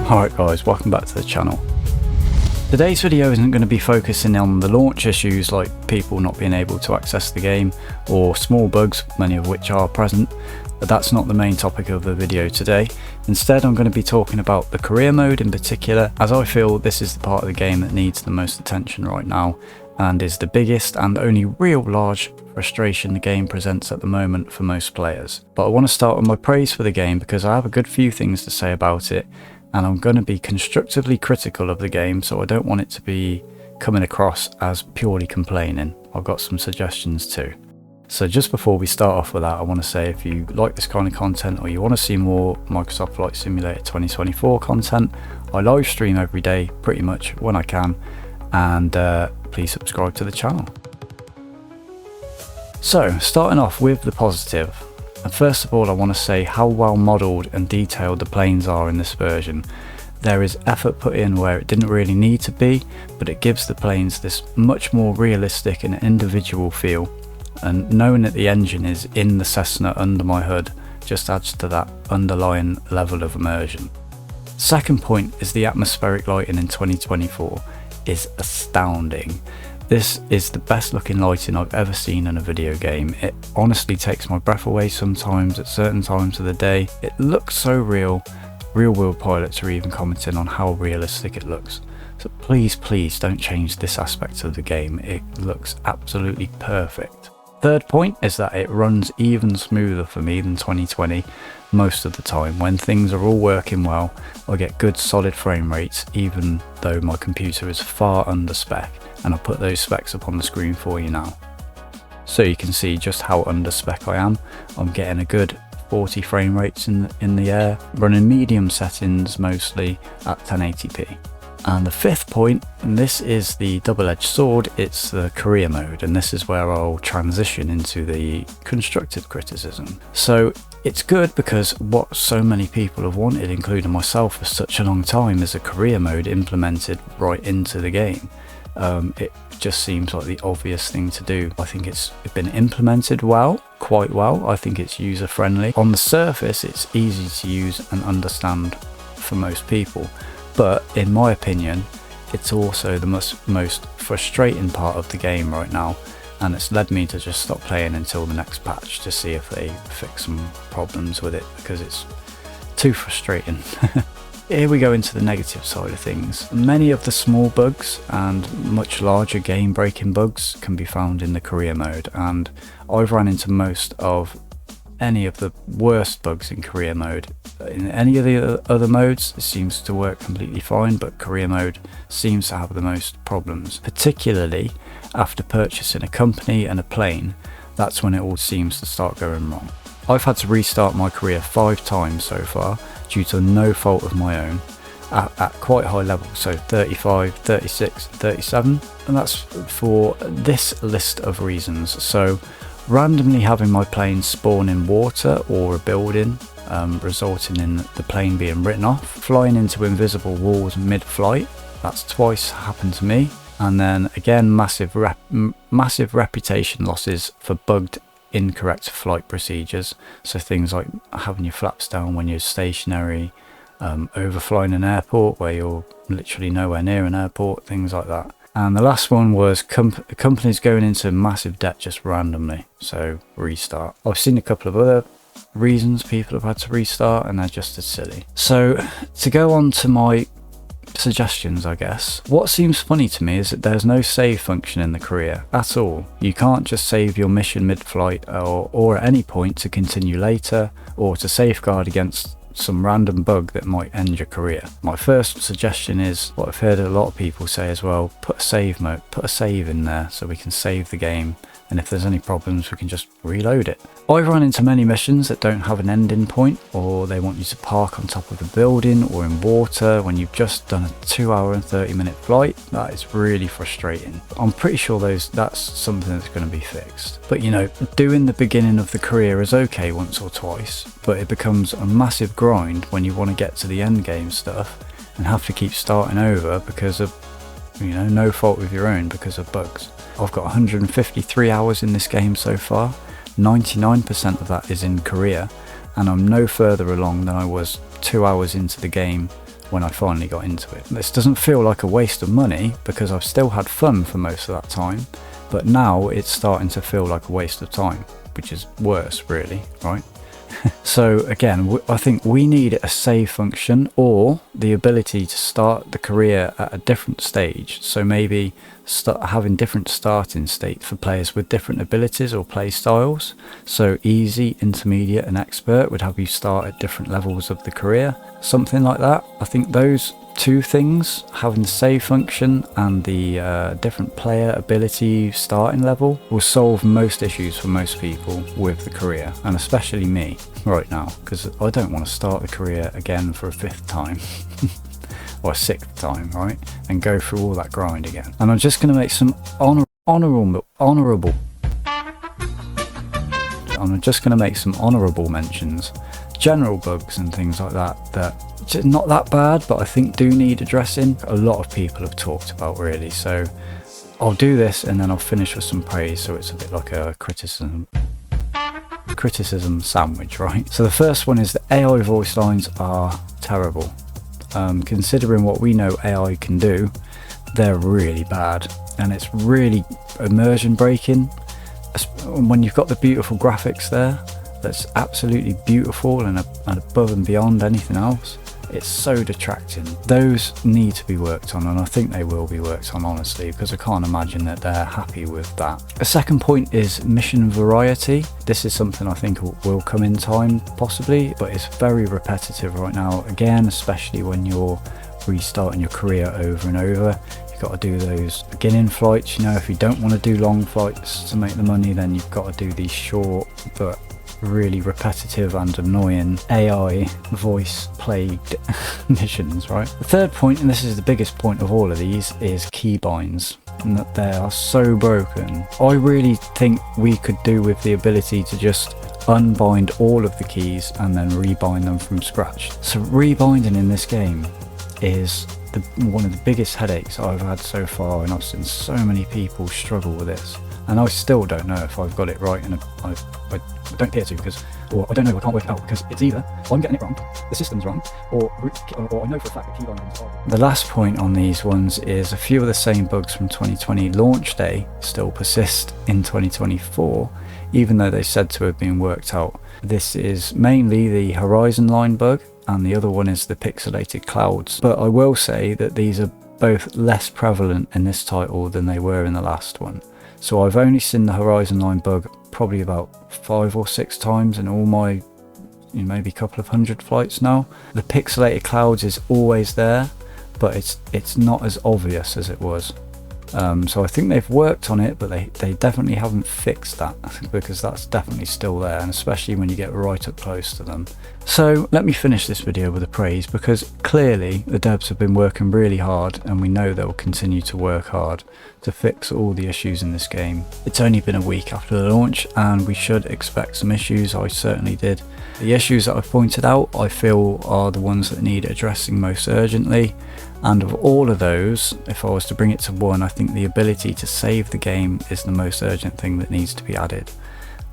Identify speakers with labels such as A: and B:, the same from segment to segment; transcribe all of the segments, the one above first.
A: Alright guys, welcome back to the channel. Today's video isn't going to be focusing on the launch issues like people not being able to access the game or small bugs, many of which are present, but that's not the main topic of the video today. Instead, I'm going to be talking about the career mode in particular, as I feel this is the part of the game that needs the most attention right now and is the biggest and only real large frustration the game presents at the moment for most players. But I want to start with my praise for the game because I have a good few things to say about it, and I'm going to be constructively critical of the game, so I don't want it to be coming across as purely complaining. I've got some suggestions too. So just before we start off with that, I want to say if you like this kind of content or you want to see more Microsoft Flight Simulator 2024 content, I live stream every day pretty much when I can, and please subscribe to the channel. So starting off with the positive, and first of all I want to say how well modelled and detailed the planes are in this version. There is effort put in where it didn't really need to be, but it gives the planes this much more realistic and individual feel, and knowing that the engine is in the Cessna under my hood just adds to that underlying level of immersion. Second point is the atmospheric lighting in 2024 is astounding. This is the best looking lighting I've ever seen in a video game. It honestly takes my breath away sometimes at certain times of the day. It looks so real. Real World pilots are even commenting on how realistic it looks. So please don't change this aspect of the game. It looks absolutely perfect. Third point is that it runs even smoother for me than 2020 most of the time. When things are all working well, I get good solid frame rates even though my computer is far under spec, and I'll put those specs up on the screen for you now. So you can see just how under spec I am. I'm getting a good 40 frame rates in the air, running medium settings mostly at 1080p. And the fifth point, and this is the double-edged sword, it's the career mode, and this is where I'll transition into the constructive criticism. So it's good because what so many people have wanted, including myself, for such a long time is a career mode implemented right into the game. It just seems like the obvious thing to do. I think it's been implemented well, quite well. I think it's user friendly. On the surface, it's easy to use and understand for most people. But in my opinion, it's also the most frustrating part of the game right now, and it's led me to just stop playing until the next patch to see if they fix some problems with it, because it's too frustrating. Here we go into the negative side of things. Many of the small bugs and much larger game breaking bugs can be found in the career mode, and I've run into most of any of the worst bugs in career mode. In any of the other modes it seems to work completely fine, but career mode seems to have the most problems, particularly after purchasing a company and a plane. That's when it all seems to start going wrong. I've had to restart my career 5 times so far due to no fault of my own at quite high levels, so 35, 36, 37, and that's for this list of reasons. So randomly having my plane spawn in water or a building, resulting in the plane being written off, flying into invisible walls mid-flight, that's twice happened to me, and then again massive reputation losses for bugged incorrect flight procedures, so things like having your flaps down when you're stationary, overflying an airport where you're literally nowhere near an airport, things like that. And the last one was companies going into massive debt just randomly, so restart. I've seen a couple of other reasons people have had to restart, and they're just as silly. So to go on to my suggestions, I guess, what seems funny to me is that there's no save function in the career at all. You can't just save your mission mid-flight or at any point to continue later, or to safeguard against some random bug that might end your career. My first suggestion is what I've heard a lot of people say as well: put a save in there so we can save the game, and if there's any problems we can just reload it. I've run into many missions that don't have an ending point, or they want you to park on top of a building or in water when you've just done a 2-hour and 30-minute flight. That is really frustrating. I'm pretty sure that's something that's going to be fixed. But you know, doing the beginning of the career is okay once or twice, but it becomes a massive grind when you want to get to the end game stuff and have to keep starting over because of, you know, no fault of your own, because of bugs. I've got 153 hours in this game so far. 99% of that is in career, and I'm no further along than I was 2 hours into the game when I finally got into it. This doesn't feel like a waste of money because I've still had fun for most of that time, but now it's starting to feel like a waste of time, which is worse really, right? So again, I think we need a save function or the ability to start the career at a different stage. So maybe start having different starting state for players with different abilities or play styles. So easy, intermediate and expert would have you start at different levels of the career, something like that. I think those two things, having the save function and the different player ability starting level, will solve most issues for most people with the career, and especially me right now, because I don't want to start the career again for a 5th time or a 6th time, right, and go through all that grind again. And I'm just going to make some honourable mentions, general bugs and things like that not that bad, but I think do need addressing. A lot of people have talked about really, so I'll do this and then I'll finish with some praise, so it's a bit like a criticism sandwich, right? So the first one is the AI voice lines are terrible. Considering what we know AI can do, they're really bad, and it's really immersion breaking when you've got the beautiful graphics there. That's absolutely beautiful and above and beyond anything else. It's so detracting. Those need to be worked on, and I think they will be worked on, honestly, because I can't imagine that they're happy with that. The second point is mission variety. This is something I think will come in time possibly, but it's very repetitive right now, again, especially when you're restarting your career over and over. You've got to do those beginning flights, you know. If you don't want to do long flights to make the money, then you've got to do these short but really repetitive and annoying AI voice plagued missions, right? The third point, and this is the biggest point of all of these, is keybinds, and that they are so broken. I really think we could do with the ability to just unbind all of the keys and then rebind them from scratch. So rebinding in this game is one of the biggest headaches I've had so far, and I've seen so many people struggle with this, and I still don't know if I've got it right, and I don't care to, because, or I don't know, I can't work it out, because it's either I'm getting it wrong, the system's wrong, or I know for a fact that keybindings are. The last point on these ones is a few of the same bugs from 2020 launch day still persist in 2024, even though they said to have been worked out. This is mainly the horizon line bug, and the other one is the pixelated clouds. But I will say that these are both less prevalent in this title than they were in the last one. So I've only seen the horizon line bug probably about 5 or 6 times in all my maybe a couple of 100 flights now. The pixelated clouds is always there, but it's not as obvious as it was. So I think they've worked on it, but they definitely haven't fixed that, because that's definitely still there, and especially when you get right up close to them. So let me finish this video with a praise, because clearly the devs have been working really hard, and we know they'll continue to work hard to fix all the issues in this game. It's only been a week after the launch, and we should expect some issues. I certainly did. The issues that I've pointed out, I feel, are the ones that need addressing most urgently. And of all of those, if I was to bring it to one, I think the ability to save the game is the most urgent thing that needs to be added.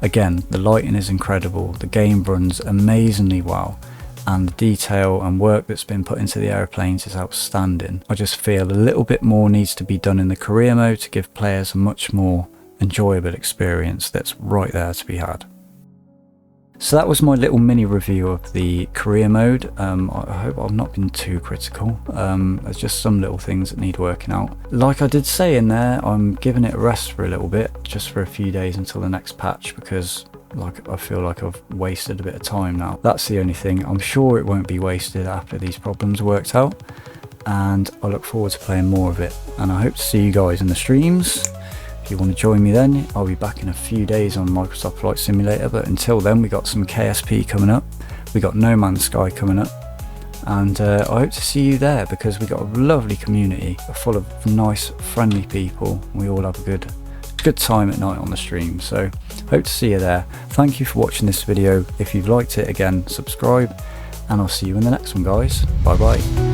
A: Again, the lighting is incredible, the game runs amazingly well, and the detail and work that's been put into the airplanes is outstanding. I just feel a little bit more needs to be done in the career mode to give players a much more enjoyable experience that's right there to be had. So that was my little mini review of the career mode. I hope I've not been too critical. There's just some little things that need working out. Like I did say in there, I'm giving it a rest for a little bit, just for a few days until the next patch, because I feel like I've wasted a bit of time now. That's the only thing. I'm sure it won't be wasted after these problems are worked out, and I look forward to playing more of it. And I hope to see you guys in the streams. If you want to join me then, I'll be back in a few days on Microsoft Flight Simulator, but until then we got some KSP coming up, we got No Man's Sky coming up, and I hope to see you there, because we got a lovely community full of nice, friendly people. We all have a good time at night on the stream, so hope to see you there. Thank you for watching this video. If you've liked it, again, subscribe, and I'll see you in the next one, guys. Bye bye.